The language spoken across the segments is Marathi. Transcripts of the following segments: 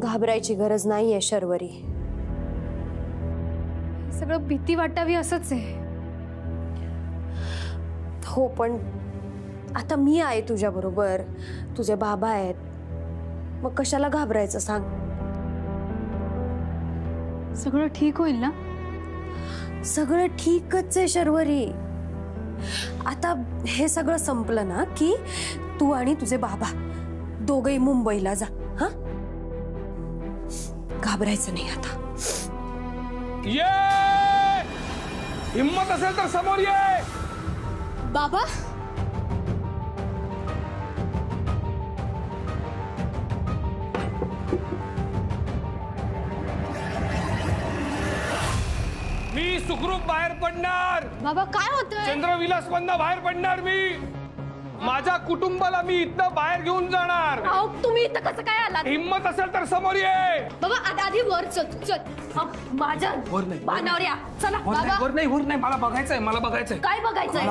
घाबरायची गरज नाहीये शर्वरी. सगळं भीती वाटावी असंच आहे. हो पण आता मी आहे तुझ्या बरोबर, तुझे बाबा आहेत, मग कशाला घाबरायचं सांग. सगळं ठीक होईल ना? सगळं ठीकच आहे शर्वरी. आता हे सगळं संपलं ना की तू आणि तुझे बाबा दोघेही मुंबईला जा. हा, घाबरायचं नाही आता. ये हिम्मत असेल तर समोर ये. बाबा मी सुखरूप बाहेर पडणार. बाबा काय होतंय? चंद्रविलास मधनं बाहेर पडणार मी. माझ्या कुटुंबाला मी इथं बाहेर घेऊन जाणार. अहो तुम्ही इथं कसं काय आलात? हिम्मत असेल तर समोर ये. बाबा आधी वर चल. माझ्या वर नाही, बाणावर या. चला बाबा. वर नाही मला बघायचंय. काय बघायचंय?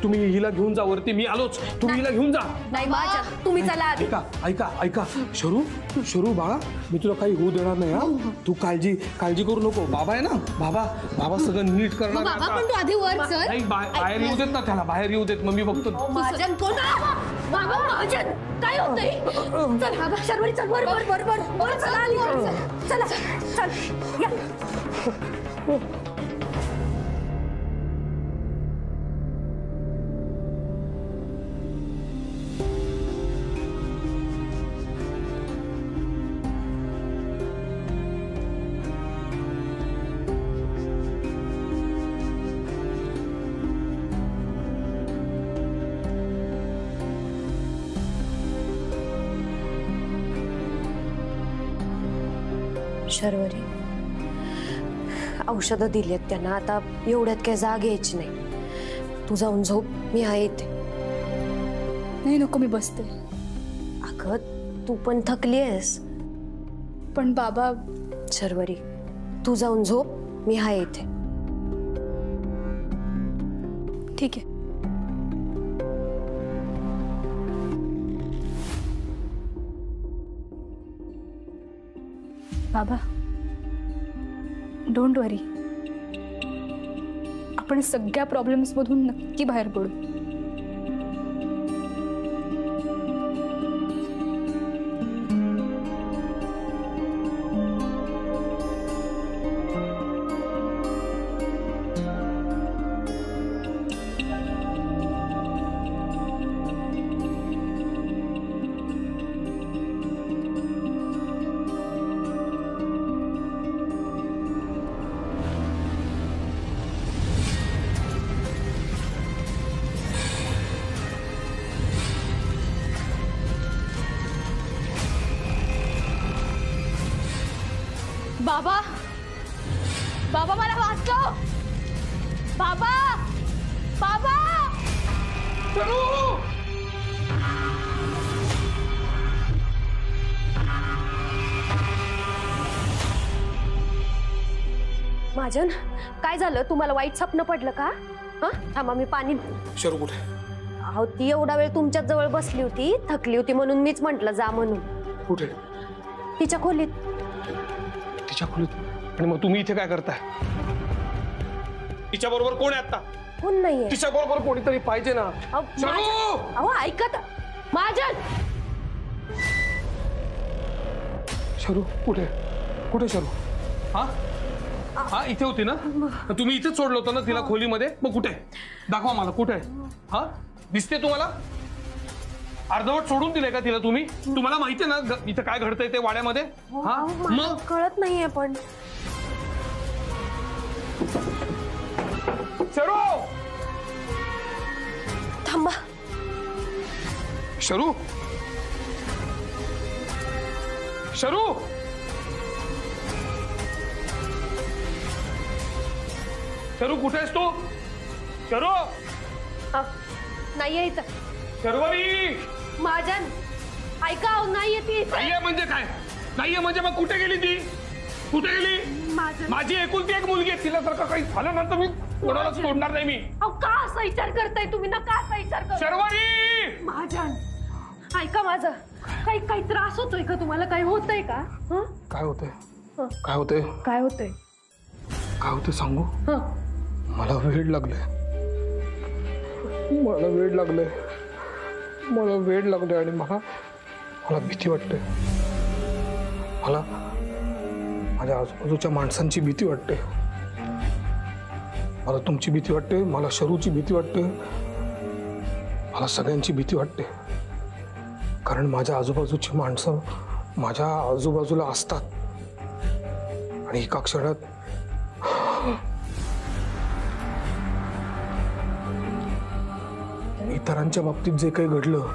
तुम्ही हिला घेऊन जा वरती. मी आलोच. तुम्ही हिला घेऊन जा. नाही माझ्या तुम्ही चला आधी. ऐका शरू बाळा, मी तुला काही होऊ देणार नाही. हा, तू काळजी करू नको. बाबा आहे ना, बाबा सगळं नीट करणार. बाबा पण तू आधी वर चल. नाही बाहेर येऊ देत ना त्याला. बाहेर येऊ देत. मग मी बघतो. महाजन कोण? बाबा महाजन काय होतंय? चल बाबा शर्वरी चल वर चला आधी चल या. शर्वरी औषधं दिलेत त्यांना. आता एवढ्यात काय जाग यायची नाही. तू जाऊन झोप, मी आहे इथे. नाही नको, मी बसते. अगं तू पण थकली आहेस. पण बाबा. शर्वरी तू जाऊन झोप, मी आहे इथे. ठीक आहे. बाबा डोंट वरी, आपण सगळ्या प्रॉब्लेम्स मधून नक्की बाहेर पडू. बाबा बाबा मला वाचव. बाबा महाजन काय झालं? तुम्हाला वाईट स्वप्न पडलं का? हा थांबा, मी पाणी. शरू कुठे? अहो ती एवढा वेळ तुमच्या जवळ बसली होती, थकली होती म्हणून मीच म्हंटल जा म्हणून. कुठे? तिच्या खोलीत. तिच्या खोलीत? आणि मग तुम्ही इथे काय करताय? तिच्या बरोबर कोण आहे आता? कोण नाहीये. तिच्या बरोबर कोणीतरी पाहिजे ना. अहो ऐकत महाजन. शरू कुठे शरू? हा इथे होती ना? तुम्ही इथेच सोडलं होतं ना तिला खोलीमध्ये? मग कुठे? दाखवा मला कुठे आहे. हा दिसते तुम्हाला? अर्धवट सोडून दिले का तिला तुम्ही? तुम्हाला माहिती आहे ना इथं काय घडतंय ते वाड्यामध्ये? हा मग कळत नाहीये. पण शरू थांबा. शरू कुठे आहेस तू? शरू नाहीये इथं. शर्वरी महाजन ऐका. नाहीये ती. नाहीये म्हणजे काय? नाहीये म्हणजे मग कुठे गेली ती? कुठे गेली? माझी एकुलती एक मुलगी आहे. तिला जर का काही झालं नंतर मी कोणालाच सोडणार नाही मी. का असा विचार करताय तुम्ही? ना का असा विचार करताय? शर्वरी महाजन ऐका माझं. काही त्रास होतोय का तुम्हाला? काही होतंय का? काय होतंय? काय होतंय? काय होतंय? काय होतंय सांगू? मला वेड लागलंय. मला वेड लागलंय. मला वेड लागलंय आणि मला भीती वाटते. मला माझ्या आजूबाजूच्या माणसांची भीती वाटते. मला तुमची भीती वाटते. मला शरूची भीती वाटते. मला सगळ्यांची भीती वाटते. कारण माझ्या आजूबाजूची माणसं माझ्या आजूबाजूला असतात आणि एका क्षणात इतरांच्या बाबतीत जे काही घडलं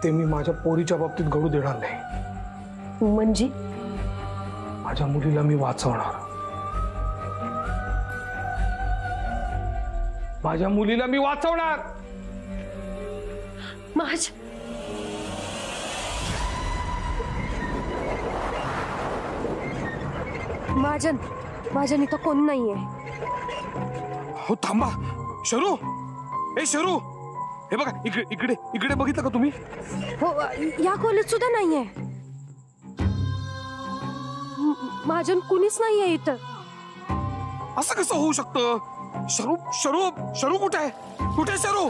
ते मी माझ्या पोरीच्या बाबतीत घडू देणार नाही. म्हणजे माझ्या मुलीला मी वाचवणार. माझ्या मुलीला मी वाचवणार. माझ्या इथं कोण नाहीये. हो थांबा. शरू, ए शरू, हे बघा इकडे इकडे इकडे बघितलं का तुम्ही? हो, या खोलीत सुद्धा नाहीये. माझ्या कुणीच नाहीये इथं. असं कसं होऊ शकतं? शरू शरू शरू कुठे आहे? कुठे आहे शरू?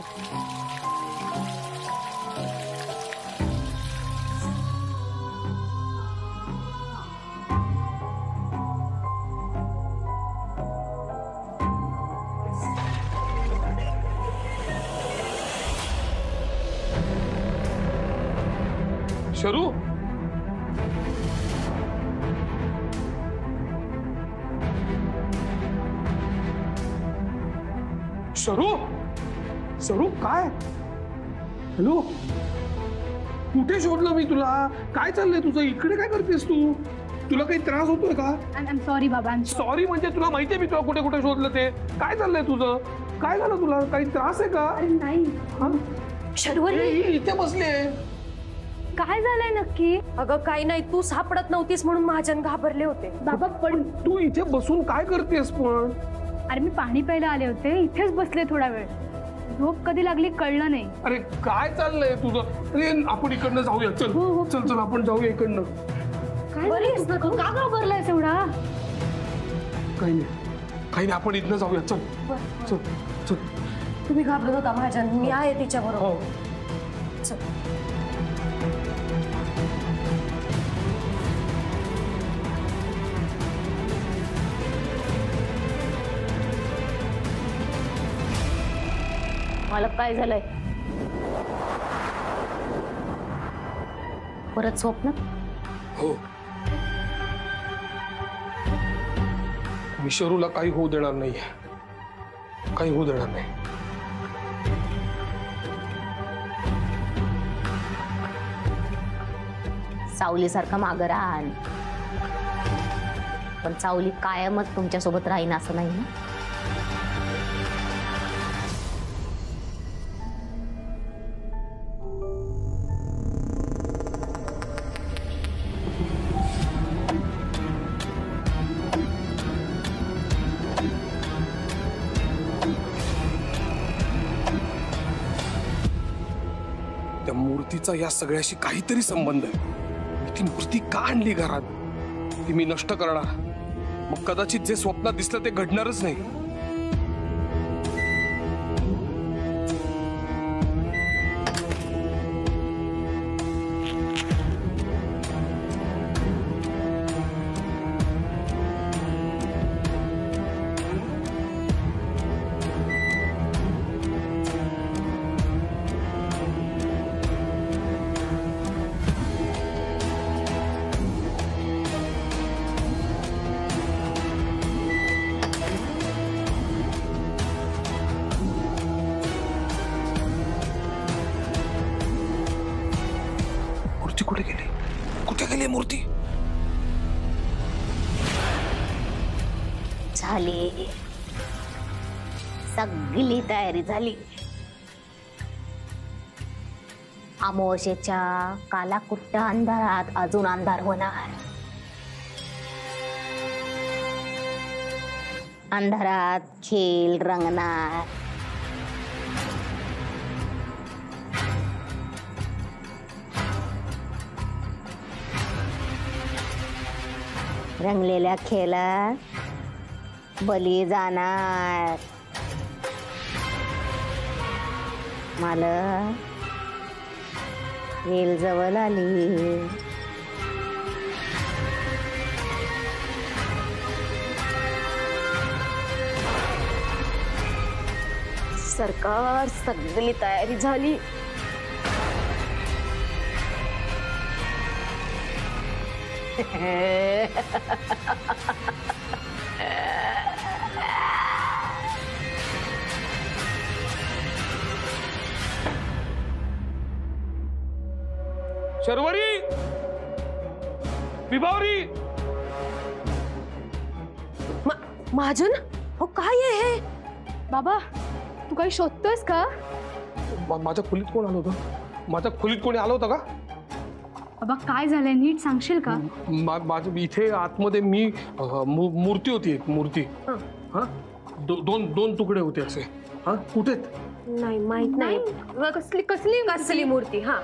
शरू, शरू, शरू काय? हॅलो, कुठे शोधलं मी तुला? काय चाललंय तुझं? इकडे काय करतेस तू? तुला काही त्रास होतोय का? सॉरी बाबा. सॉरी म्हणजे तुला माहितीये मी तुला कुठे कुठे शोधलं ते? काय चाललंय तुझं? काय झालं तुला? काही त्रास आहे का? नाही. शर्वरी इथे बसले. काय झालंय नक्की? अगं काही नाही, तू सापडत नव्हतीस म्हणून महाजन घाबरले होते. बाबा पण तू इथे बसून काय करतेस पण? अरे मी पाणी प्यायला आले होते, इथेच बसले थोडा वेळ. झोप कधी लागली कळलं नाही. अरे काय चाललंय तुझं? अरे आपण इकडनं जाऊया. चल चल चल आपण जाऊया इकडनं. काय का घाबरलायस एवढा? काही नाही आपण इथनं जाऊया. चल चल चल. तुम्ही घाबरत होता महाजन, मी आहे तिच्या बरोबर. चल. मला काय झालंय? परत स्वप्न? हो, मी शरूला काही होऊ देणार नाही. काही होऊ देणार नाही. सावलीसारखा मागं राहाल, पण सावली कायमच तुमच्या सोबत राहीन असं नाही ना. त्या मूर्तीचा या सगळ्याशी काहीतरी संबंध आहे. ती मूर्ती का आणली घरात? ती मी नष्ट करणार. मग कदाचित जे स्वप्नात दिसलं ते घडणारच नाही. मूर्ती कुठे गेली? कुठे गेली मूर्ती? झाली, सगळी तयारी झाली. अमावस्येच्या कालाकुट्ट अंधारात अजून अंधार होणार. अंधारात खेळ रंगणार. रंगलेल्या खेळात बली जाणार. मला वेल जवळ आली. सरकार, सगळी तयारी झाली. शर्वरी, विभावरी, महाजन, हो काय आहे हे? बाबा तू काही शोधतोयस का? माझ्या खोलीत कोण आलं होतं? माझ्या खोलीत कोणी आलं होतं का? बाबा काय झालंय नीट सांगशील का? माझं इथे आतमध्ये मी मूर्ती होती, एक मूर्ती. हा दोन तुकडे होते असे. हा कुठे? नाही माहित नाही. कसली कसली कसली मूर्ती? हा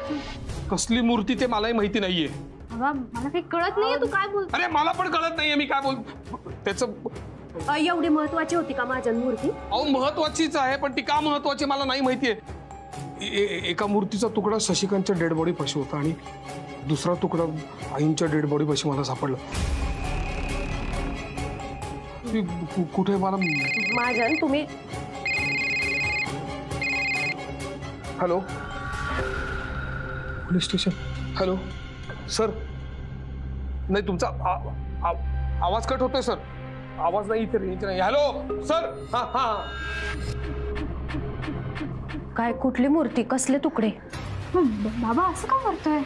कसली मूर्ती ते मलाही माहिती नाहीये. बाबा मला काही कळत नाहीये तू काय बोलतो. अरे मला पण कळत नाहीये मी काय बोल. त्याचं एवढी महत्वाची होती का महाजन मूर्ती? अहो महत्वाचीच आहे, पण ती का महत्वाची मला नाही माहितीये. एका मूर्तीचा तुकडा शशिकांतच्या डेड बॉडी पाशी होता आणि दुसरा तुकडा आईंच्या डेड बॉडी पाशी मला सापडला. कुठे मला? महाजन तुम्ही. Hello, police station. Hello sir. नाही तुमचा आवाज कट होतोय सर. आवाज नाही, इथे रेंज नाही. Hello sir. हा हा. काय कुठली मूर्ती, कसले तुकडे? बाबा असं का करतोय?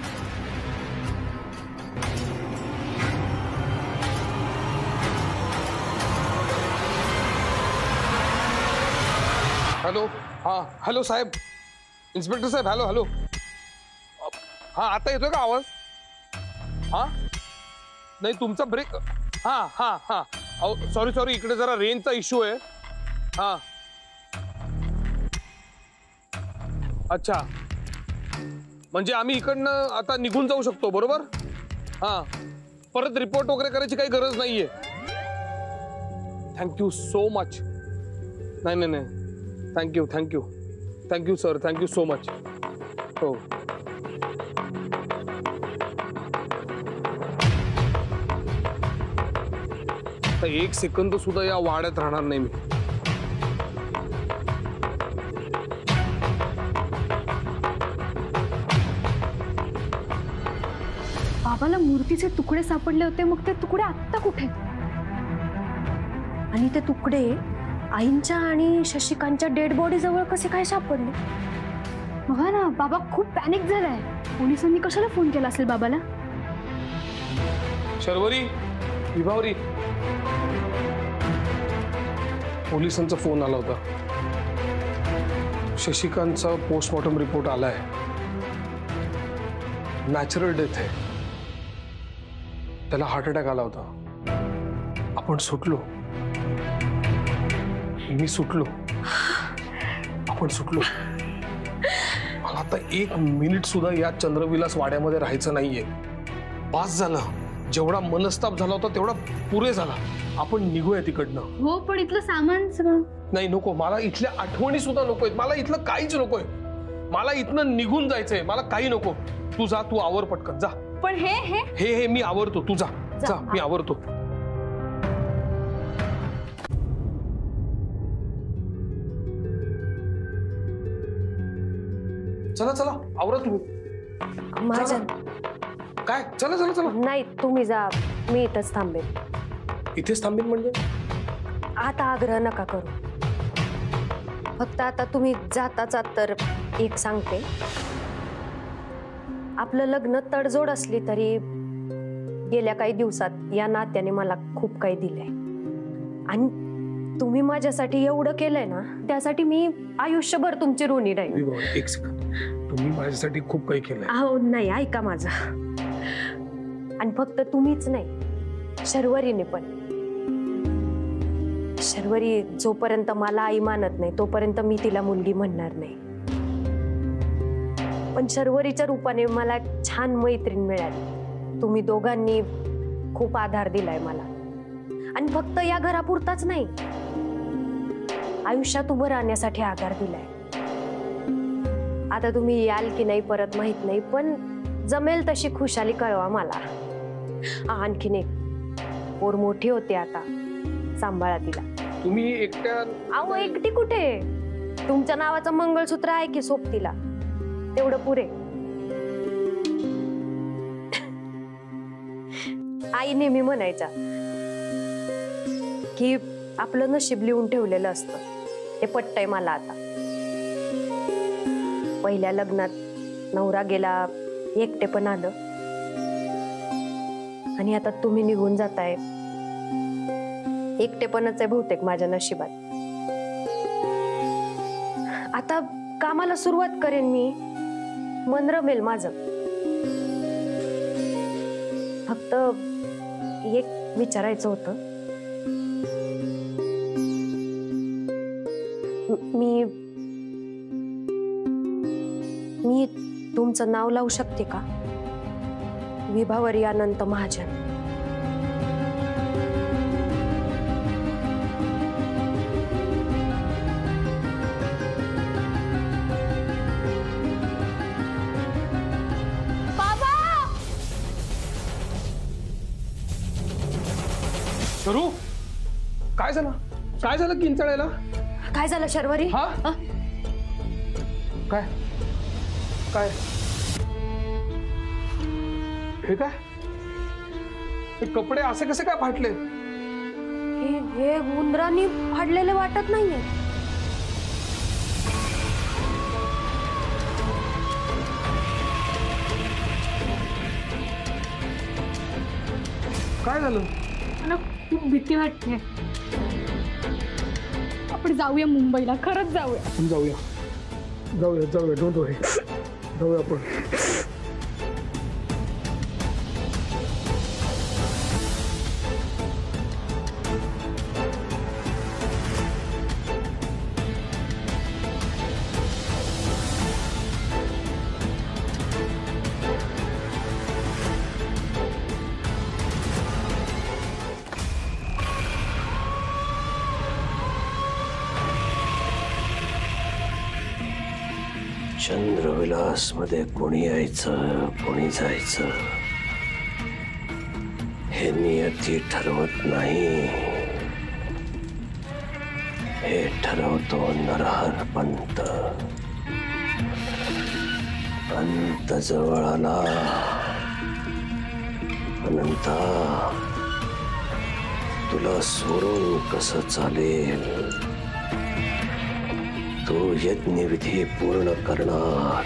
हॅलो. हा हॅलो साहेब, इन्स्पेक्टर साहेब. Hello hello. हा आता येतोय का आवाज? हा नाही तुमचा ब्रेक. हा हा हा. सॉरी सॉरी, इकडे जरा रेंजचा इश्यू आहे. हा अच्छा, म्हणजे आम्ही इकडनं आता निघून जाऊ शकतो बरोबर? हा परत रिपोर्ट वगैरे करायची काही गरज नाहीये. Thank you so much. नाही नाही नाही, thank you thank you thank you sir, thank you so much. हो एक सेकंद सुद्धा या वाड्यात राहणार नाही मी. बाबाला मूर्तीचे तुकडे सापडले होते, मग ते तुकडे आत्ता कुठे? आणि ते तुकडे आईंच्या आणि शशिकांतच्या डेड बॉडी जवळ कसे काय सापडले? बघा ना, बाबा खूप पॅनिक झालाय. पोलिसांनी कशाला फोन केला असेल बाबाला? शर्वरी, विभावरी, पोलिसांचा फोन आला होता. शशिकांतचा पोस्टमॉर्टम रिपोर्ट आलाय. नॅचरल डेथ आहे. त्याला हार्ट अटॅक आला होता. आपण सुटलो. मी सुटलो. आपण सुटलो. मला आता एक मिनिट सुद्धा या चंद्रविलास वाड्यामध्ये राहायचं नाहीये. पास झालं. जेवढा मनस्ताप झाला होता तेवढा पुरे झाला. आपण निघूया तिकडनं. हो पण इथलं सामान सगळं. नाही नको, मला इथल्या आठवणी सुद्धा नकोय. मला इथलं काहीच नकोय. मला इथनं निघून जायचंय. मला काही नको. तू जा, तू आवर पटकन जा. पण हे हे हे हे मी आवरतो. तू जा जा, मी आवरतो. चला चला आवरा तुम्ही. महाजन काय? चला चला चला. नाही तुम्ही जा, मी इथंच थांबेन. इथेच थांबेन म्हणजे? आता आग्रह नका करू. फक्त आता तुम्ही जाताच तर एक सांगते, आपलं लग्न तडजोड असली तरी गेल्या काही दिवसात या नात्याने मला खूप काही दिलंय. आणि तुम्ही माझ्यासाठी एवढं केलंय ना, त्यासाठी मी आयुष्यभर तुमची ऋणी राहील. एक सेकंद, तुम्ही माझ्यासाठी खूप काही केलंय. अहो नाही, ऐका माझं. आणि फक्त तुम्हीच नाही, शर्वरीने पण. शर्वरी जोपर्यंत मला आई मानत नाही तोपर्यंत मी तिला मुलगी म्हणणार नाही. पण शर्वरीच्या रूपाने मला छान मैत्रीण मिळाली. तुम्ही दोघांनी खूप आधार दिलाय मला, आणि फक्त या घरापुरताच नाही, आयुष्यात उभं राहण्यासाठी आधार दिलाय. आता तुम्ही याल की नाही परत माहित नाही, पण जमेल तशी खुशाली कळवा मला. आणखीन एक, पोर मोठी होते आता, सांभाळा तिला. तुम्ही एकट्या? अहो एकटी कुठे, तुमच्या नावाचं मंगळसूत्र आहे की सोबतीला, तेवढं पुरे. आई नेहमी म्हणायच्या की आपलं नशीब लिहून ठेवलेलं असतं, ते पटतंय मला आता. पहिल्या लग्नात नवरा गेला, एकटे पण आलं, आणि आता तुम्ही निघून जाताय, एकटेपणच आहे बहुतेक माझ्या नशिबात. आता कामाला सुरुवात करेन मी, मन रमेल माझं. फक्त एक विचारायचं होतं. मी मी तुमचं नाव लावू शकते का? विभावरी अनंत महाजन. शरू, काय झालं? काय झालं किंचाळायला? काय झालं शर्वरी? हा? काय काय हे काय? हे कपडे असे कसे काय फाटले? हे उंदरांनी फाडलेले वाटत नाहीये. काय झालं? मला खूप भीती वाटते. आपण जाऊया मुंबईला, खरंच जाऊया. जाऊया जाऊया जाऊया, डोंट वरी, जाऊया आपण. चंद्रविलास मध्ये कोणी यायचं कोणी जायचं हे नियती ठरवत नाही, हे ठरवतो नरहर पंत. अंत जवळ आला. अनंता, तुला सोडून कसं चालेल? तू यज्ञविधी पूर्ण करणार,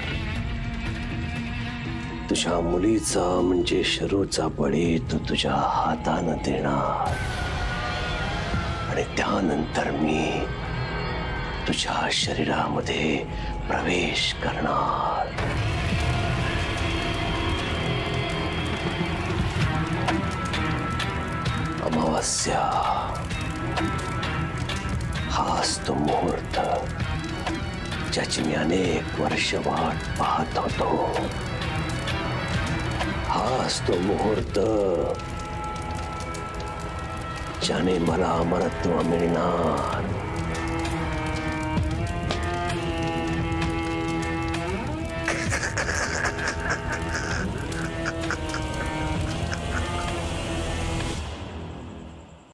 तुझ्या मुलीचा म्हणजे शरूचा बळी तू तुझ्या हातानं देणार, आणि त्यानंतर मी तुझ्या शरीरामध्ये प्रवेश करणार. अमावास्या हाच तो मुहूर्त ज्याची मी अनेक वर्ष वाट पाहत होतो. हाच तो मुहूर्त ज्याने मला अमरत्व मिळणार.